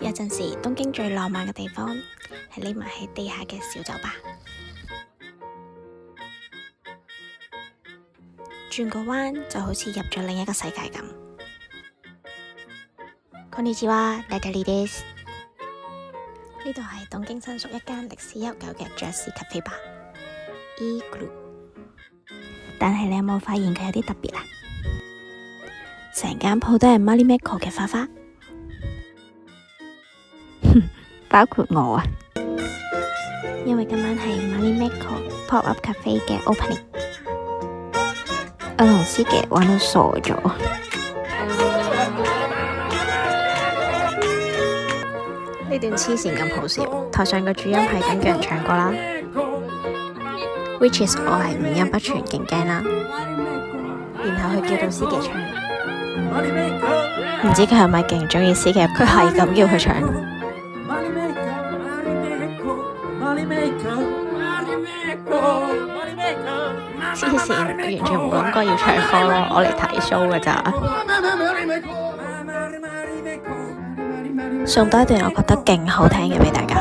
有陣時東京最浪漫嘅地方係匿埋喺地下嘅小酒吧，轉個彎就好似入咗另一個世界咁。こんにちは、ナタリです。呢度係東京新宿一間歷史悠久嘅爵士咖啡吧，Igloo。但係你有冇發現佢有啲特別啊？成間鋪都係 Marimekko 嘅花花，包括我啊！因為今晚係 Marimekko Pop Up Cafe 嘅 opening， 我同師姐玩到傻咗。呢段黐線咁好笑，台上個主音係咁叫人唱歌啦，which is 我係五音不全勁驚啦，然後佢叫到師姐唱，唔知佢係咪勁鍾意師姐，佢係咁叫佢唱，黐線，完全冇諗過要唱歌咯，我嚟睇 show 㗎咋。送多一段我覺得勁好聽嘅畀大家。